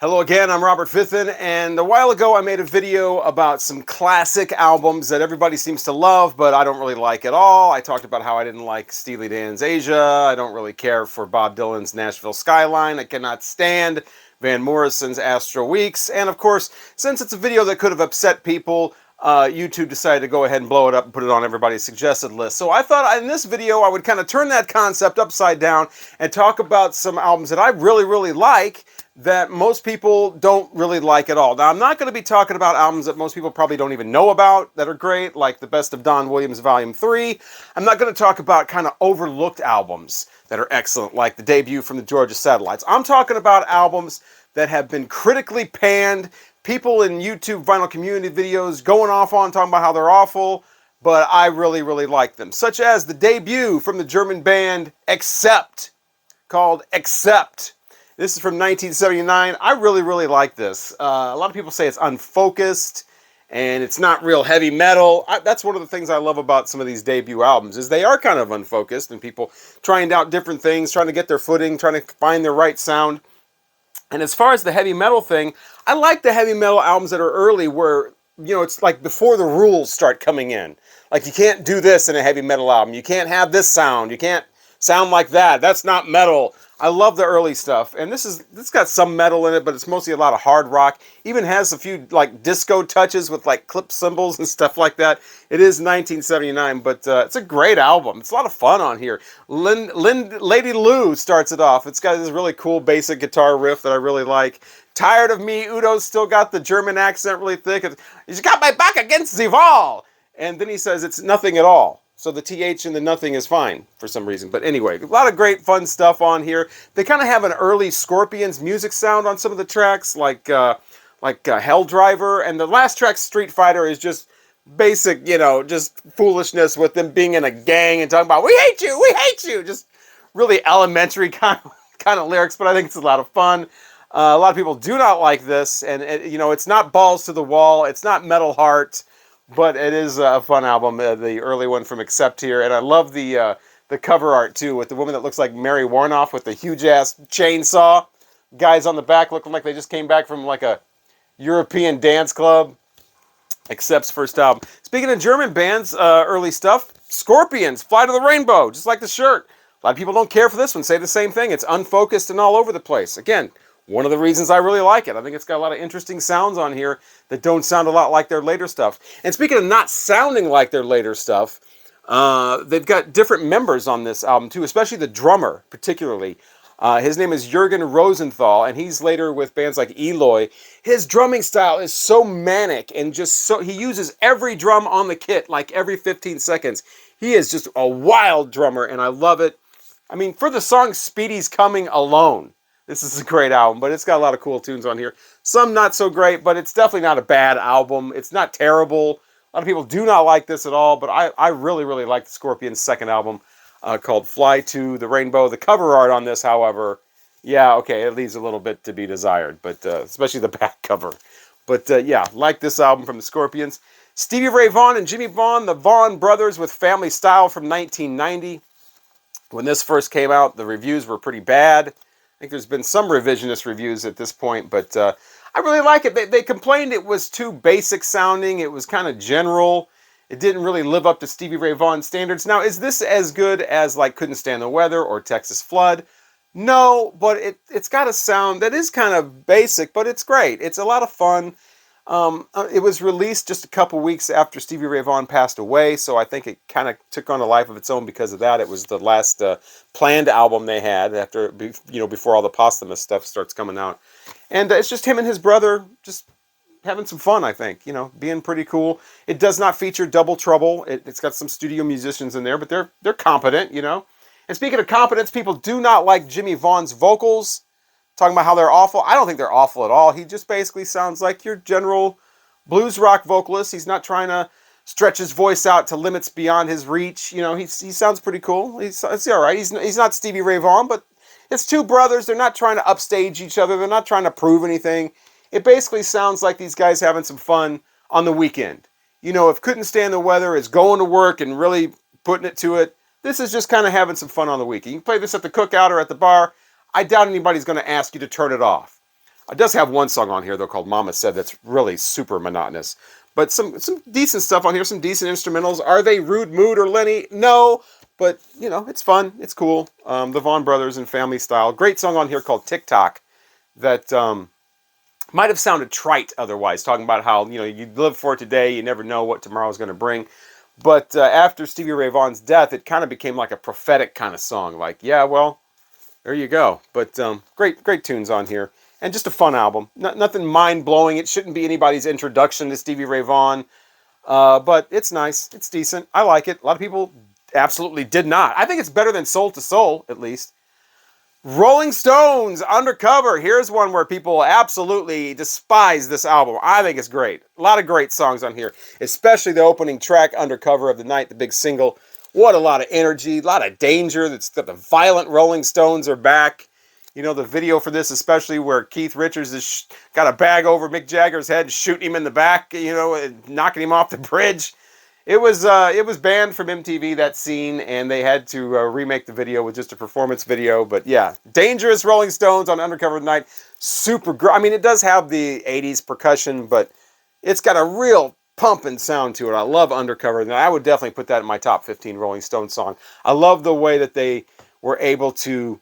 Hello again, I'm Robert Fithin, and a while ago I made a video about some classic albums that everybody seems to love, but I don't really like at all. I talked about how I didn't like Steely Dan's Asia, I don't really care for Bob Dylan's Nashville Skyline, I cannot stand Van Morrison's Astral Weeks, and of course, since it's a video that could have upset people, YouTube decided to go ahead and blow it up and put it on everybody's suggested list. So I thought in this video I would kind of turn that concept upside down and talk about some albums that I really like that most people don't really like at all. Now, I'm not going to be talking about albums that most people probably don't even know about that are great, like The Best of Don Williams Volume 3. I'm not going to talk about kind of overlooked albums that are excellent, like the debut from the Georgia Satellites. I'm talking about albums that have been critically panned, people in YouTube vinyl community videos going off on talking about how they're awful, but I really like them. Such as the debut from the German band Accept, called Accept. This is from 1979. I really like this. A lot of people say it's unfocused and it's not real heavy metal. That's one of the things I love about some of these debut albums, is they are kind of unfocused and people trying out different things, trying to get their footing, trying to find their right sound. And as far as the heavy metal thing, I like the heavy metal albums that are early where, you know, it's like before the rules start coming in. Like, you can't do this in a heavy metal album. You can't have this sound. You can't sound like that. That's not metal. I love the early stuff, and this got some metal in it, but it's mostly a lot of hard rock. Even has a few like disco touches with like clip cymbals and stuff like that. It is 1979, but it's a great album. It's a lot of fun on here. Lady Lou starts it off. It's got this really cool basic guitar riff that I really like. Tired of Me, Udo's still got the German accent really thick. He's got my back against the wall, and then he says it's nothing at all. So the TH in the nothing is fine for some reason. But anyway, a lot of great fun stuff on here. They kind of have an early Scorpions music sound on some of the tracks, like Hell Driver. And the last track, Street Fighter, is just basic, you know, just foolishness with them being in a gang and talking about, we hate you, just really elementary kind of lyrics, but I think it's a lot of fun. A lot of people do not like this, and you know, it's not balls to the wall, it's not Metal Heart, but it is a fun album, the early one from Accept here, and I love the cover art too, with the woman that looks like Mary Warnoff with the huge ass chainsaw, guys on the back looking like they just came back from like a European dance club. Accept's first album. Speaking of German bands, early stuff, Scorpions, Fly to the Rainbow, just like the shirt. A lot of people don't care for this one, say the same thing. It's unfocused and all over the place. Again, one of the reasons I really like it. I think it's got a lot of interesting sounds on here that don't sound a lot like their later stuff. And speaking of not sounding like their later stuff, they've got different members on this album too, especially the drummer particularly. His name is Jürgen Rosenthal, and he's later with bands like Eloy. His drumming style is so manic and just so, he uses every drum on the kit like every 15 seconds. He is just a wild drummer, and I love it. I mean, for the song Speedy's Coming alone, this is a great album, but it's got a lot of cool tunes on here. Some not so great, but it's definitely not a bad album. It's not terrible. A lot of people do not like this at all, but I really like the Scorpions' second album called Fly to the Rainbow. The cover art on this, however, yeah, okay, it leaves a little bit to be desired, but especially the back cover. But yeah, like this album from the Scorpions. Stevie Ray Vaughan and Jimmy Vaughan, the Vaughan Brothers with Family Style from 1990. When this first came out, the reviews were pretty bad. I think there's been some revisionist reviews at this point, but I really like it. They complained it was too basic sounding. It was kind of general. It didn't really live up to Stevie Ray Vaughan standards. Now, is this as good as like Couldn't Stand the Weather or Texas Flood? No, but it's got a sound that is kind of basic, but it's great. It's a lot of fun. It was released just a couple weeks after Stevie Ray Vaughan passed away, so I think it kind of took on a life of its own because of that. It was the last planned album they had after, you know, before all the posthumous stuff starts coming out. And it's just him and his brother just having some fun, I think, you know, being pretty cool. It does not feature Double Trouble. It's got some studio musicians in there, but they're competent, you know. And speaking of competence, people do not like Jimmy Vaughan's vocals, talking about how they're awful. I don't think they're awful at all. He just basically sounds like your general blues rock vocalist. He's not trying to stretch his voice out to limits beyond his reach. You know, he sounds pretty cool. It's all right. He's not Stevie Ray Vaughan, but it's two brothers. They're not trying to upstage each other. They're not trying to prove anything. It basically sounds like these guys having some fun on the weekend. You know, if Couldn't Stand the Weather is going to work and really putting it to it, this is just kind of having some fun on the weekend. You can play this at the cookout or at the bar. I doubt anybody's going to ask you to turn it off. It does have one song on here, though, called Mama Said, that's really super monotonous. But some decent stuff on here, some decent instrumentals. Are they Rude Mood or Lenny? No, but, you know, it's fun. It's cool. The Vaughn Brothers and Family Style. Great song on here called TikTok that might have sounded trite otherwise, talking about how, you know, you live for today, you never know what tomorrow's going to bring. But after Stevie Ray Vaughan's death, it kind of became like a prophetic kind of song. Like, yeah, well, there you go. But great tunes on here. And just a fun album. Nothing mind-blowing. It shouldn't be anybody's introduction to Stevie Ray Vaughan. But it's nice. It's decent. I like it. A lot of people absolutely did not. I think it's better than Soul to Soul, at least. Rolling Stones, Undercover. Here's one where people absolutely despise this album. I think it's great. A lot of great songs on here, especially the opening track, Undercover of the Night, the big single. What a lot of energy, a lot of danger. That's the violent Rolling Stones are back. You know, the video for this, especially where Keith Richards has got a bag over Mick Jagger's head and shooting him in the back, you know, and knocking him off the bridge. It was banned from MTV, that scene, and they had to remake the video with just a performance video. But yeah, dangerous Rolling Stones on Undercover of the Night. Super great. I mean, it does have the 80s percussion, but it's got a real pumping sound to it. I love Undercover, and I would definitely put that in my top 15 Rolling Stones song. I love the way that they were able to,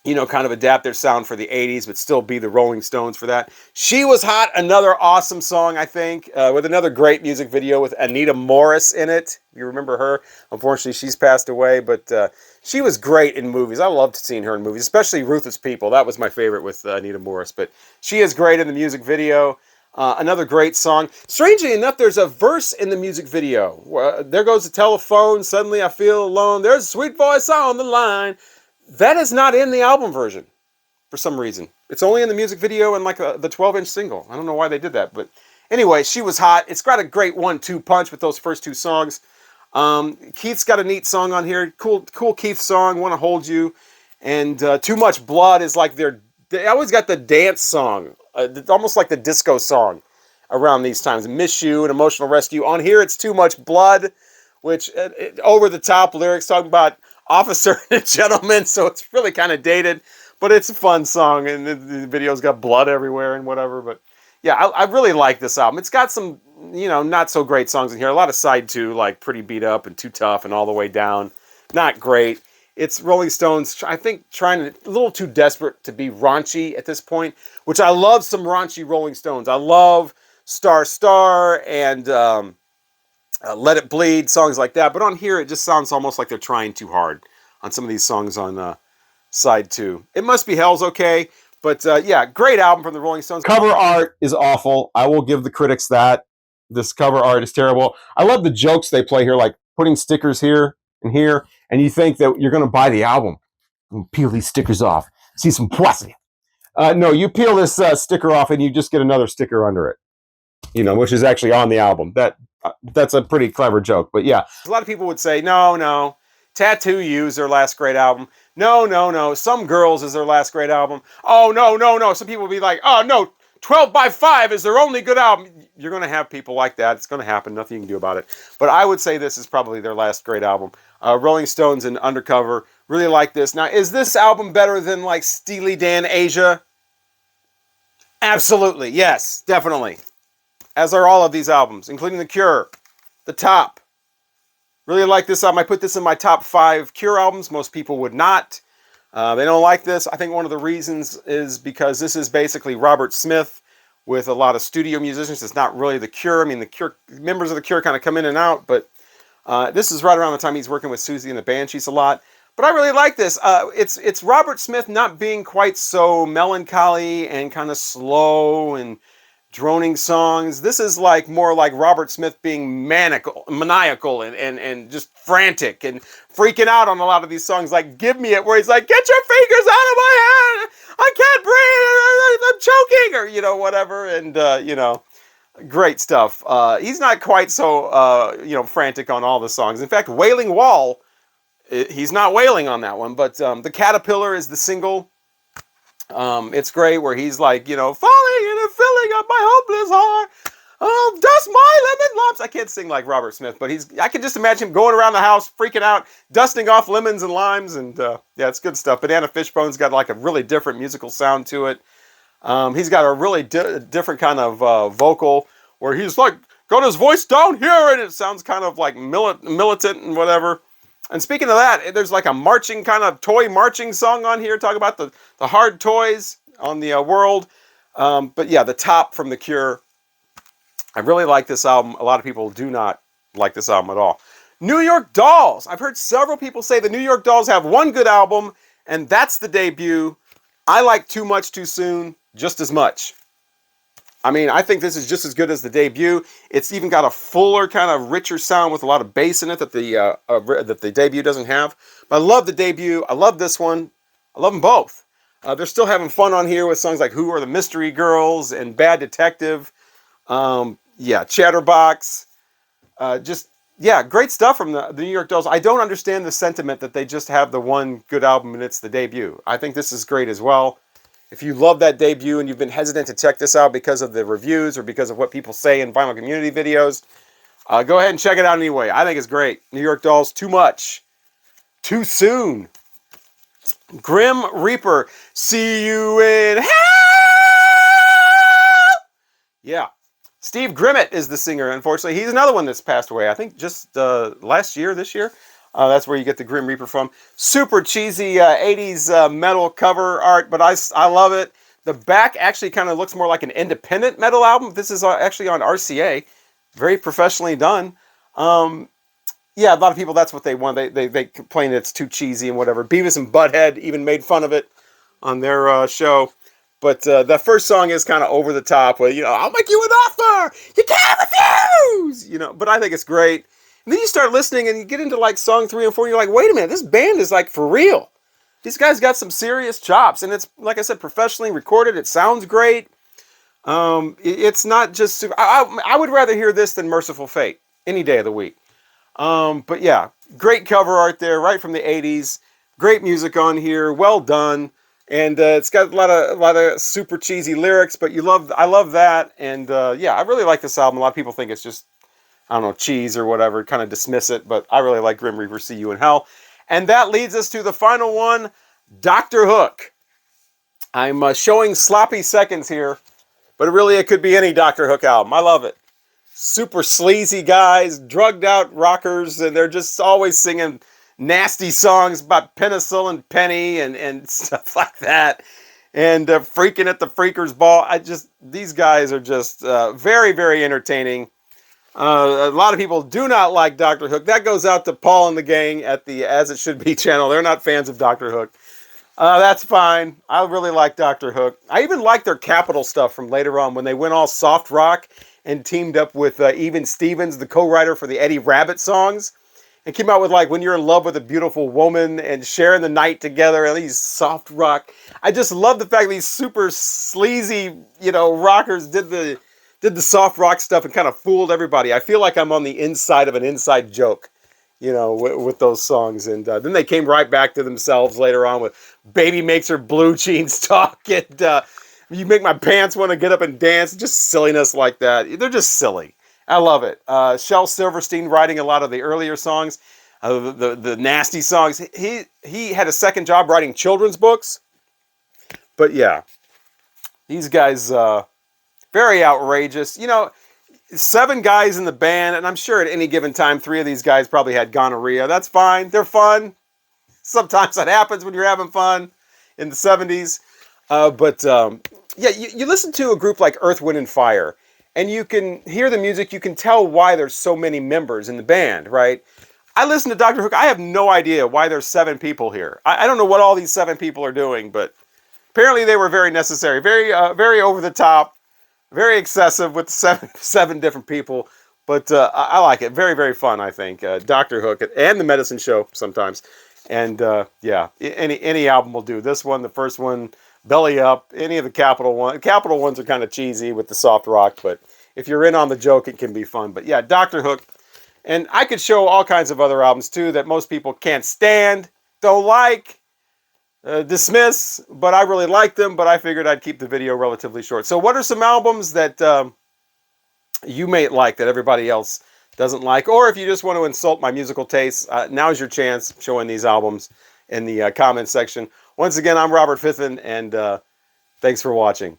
you know, kind of adapt their sound for the 80s, but still be the Rolling Stones for that. She Was Hot, another awesome song, I think, with another great music video with Anita Morris in it. You remember her? Unfortunately, she's passed away, but she was great in movies. I loved seeing her in movies, especially Ruthless People. That was my favorite with Anita Morris, but she is great in the music video. Another great song. Strangely enough, there's a verse in the music video. There goes the telephone, suddenly I feel alone. There's a sweet voice on the line. That is not in the album version for some reason. It's only in the music video and like the 12-inch single. I don't know why they did that, but anyway, She Was Hot. It's got a great 1-2 punch with those first two songs. Keith's got a neat song on here. Cool Keith song, Wanna Hold You. And Too Much Blood is like they always got the dance song, almost like the disco song around these times. Miss You and Emotional Rescue. On here, it's Too Much Blood, which over-the-top lyrics talking about officer and gentleman, so it's really kind of dated, but it's a fun song, and the video's got blood everywhere and whatever. But yeah, I really like this album. It's got some, you know, not so great songs in here. A lot of side two, like Pretty Beat Up and Too Tough and All the Way Down. Not great. It's Rolling Stones, I think, trying a little too desperate to be raunchy at this point, which I love some raunchy Rolling Stones. I love Star Star and Let It Bleed, songs like that. But on here, it just sounds almost like they're trying too hard on some of these songs on side two. It Must Be Hell's okay. But yeah, great album from the Rolling Stones. Cover art is awful. I will give the critics that. This cover art is terrible. I love the jokes they play here, like putting stickers here, and you think that you're going to buy the album and peel these stickers off. See some pussy. No, you peel this sticker off and you just get another sticker under it, you know, which is actually on the album. That's a pretty clever joke. But yeah, a lot of people would say, no, Tattoo You is their last great album. No, Some Girls is their last great album. Oh, no. Some people will be like, oh, no, 12 by 5 is their only good album. You're going to have people like that. It's going to happen. Nothing you can do about it. But I would say this is probably their last great album. Rolling Stones and Undercover. Really like this. Now, is this album better than like Steely Dan Asia? Absolutely. Yes, definitely. As are all of these albums, including The Cure, The Top. Really like this album. I put this in my top 5 Cure albums. Most people would not. They don't like this. I think one of the reasons is because this is basically Robert Smith with a lot of studio musicians. It's not really The Cure. I mean, the Cure members of The Cure kind of come in and out, but this is right around the time he's working with Susie and the Banshees a lot. But I really like this. It's Robert Smith not being quite so melancholy and kind of slow and droning songs. This is like more like Robert Smith being maniacal and just frantic and freaking out on a lot of these songs, like Give Me It, where he's like, get your fingers out of my hand, I can't breathe, I'm choking, or, you know, whatever. And, you know, great stuff. He's not quite so, you know, frantic on all the songs. In fact, Wailing Wall, he's not wailing on that one, but The Caterpillar is the single. It's great where he's like, you know, falling and filling up my hopeless heart. Oh, dust my lemon lumps. I can't sing like Robert Smith, but I can just imagine him going around the house, freaking out, dusting off lemons and limes, and yeah, it's good stuff. Banana Fishbone's got like a really different musical sound to it. He's got a really different kind of vocal where he's like got his voice down here and it sounds kind of like militant and whatever. And speaking of that, there's like a marching kind of toy marching song on here. Talk about the hard toys on the world. But yeah, The Top from The Cure. I really like this album. A lot of people do not like this album at all. New York Dolls. I've heard several people say the New York Dolls have one good album, and that's the debut. I like Too Much Too Soon just as much. I mean, I think this is just as good as the debut. It's even got a fuller, kind of richer sound with a lot of bass in it that the debut doesn't have. But I love the debut. I love this one. I love them both. They're still having fun on here with songs like Who Are the Mystery Girls and Bad Detective. Yeah, Chatterbox. Yeah, great stuff from the New York Dolls. I don't understand the sentiment that they just have the one good album and it's the debut. I think this is great as well. If you love that debut and you've been hesitant to check this out because of the reviews or because of what people say in Vinyl Community videos, go ahead and check it out anyway. I think it's great. New York Dolls, Too Much, Too Soon. Grim Reaper, See You in Hell! Yeah. Steve Grimmett is the singer, unfortunately. He's another one that's passed away. I think just this year. That's where you get the Grim Reaper from. Super cheesy 80s metal cover art, but I love it. The back actually kind of looks more like an independent metal album. This is actually on RCA. Very professionally done. Yeah, a lot of people, that's what they want. They complain it's too cheesy and whatever. Beavis and Butthead even made fun of it on their show. But the first song is kind of over the top with, I'll make you an offer! You can't refuse! But I think it's great. And then you start listening and you get into like song 3 and 4 and you're like, wait a minute, this band is like for real. These guys got some serious chops. And it's, like I said, professionally recorded. It sounds great. It's not just super... I would rather hear this than Merciful Fate any day of the week. But yeah, great cover art there, right from the 80s. Great music on here, well done. And it's got a lot of super cheesy lyrics, but I love that. And yeah, I really like this album. A lot of people think it's just, I don't know, cheese or whatever, kind of dismiss it, but I really like Grim Reaper, See You in Hell. And that leads us to the final one, Dr. Hook. I'm showing sloppy seconds here, but really it could be any Dr. Hook album. I love it. Super sleazy guys, drugged out rockers, and they're just always singing nasty songs about penicillin penny and stuff like that, and freaking at the Freakers Ball. These guys are just very, very entertaining. A lot of people do not like Dr. Hook. That goes out to Paul and the gang at the As It Should Be channel. They're not fans of Dr. Hook. That's fine. I really like Dr. Hook. I even like their Capitol stuff from later on when they went all soft rock and teamed up with Even Stevens, the co-writer for the Eddie Rabbitt songs. And came out with like When You're in Love with a Beautiful Woman and Sharing the Night Together and these soft rock. I just love the fact these super sleazy, rockers did the soft rock stuff and kind of fooled everybody. I feel like I'm on the inside of an inside joke, with those songs. And then they came right back to themselves later on with Baby Makes Her Blue Jeans Talk and You Make My Pants Want to Get Up and Dance. Just silliness like that. They're just silly. I love it. Shel Silverstein writing a lot of the earlier songs, the nasty songs. He had a second job writing children's books. But yeah, these guys, very outrageous. 7 guys in the band, and I'm sure at any given time, 3 of these guys probably had gonorrhea. That's fine. They're fun. Sometimes that happens when you're having fun in the 70s. Yeah, you listen to a group like Earth, Wind, and Fire, and you can hear the music, you can tell why there's so many members in the band, right? I listen to Dr. Hook, I have no idea why there's 7 people here. I don't know what all these 7 people are doing, but apparently they were very necessary, very over the top, very excessive with seven different people. But I like it, very, very fun, I think. Dr. Hook and The Medicine Show sometimes. And yeah, any album will do. This one, the first one, Belly Up, any of the Capitol ones. Capitol ones are kind of cheesy with the soft rock, but if you're in on the joke, it can be fun. But yeah, Dr. Hook. And I could show all kinds of other albums too that most people can't stand, don't like, dismiss, but I really like them, but I figured I'd keep the video relatively short. So what are some albums that you may like that everybody else doesn't like? Or if you just want to insult my musical tastes, now's your chance showing these albums in the comment section. Once again, I'm Robert Fithen, and thanks for watching.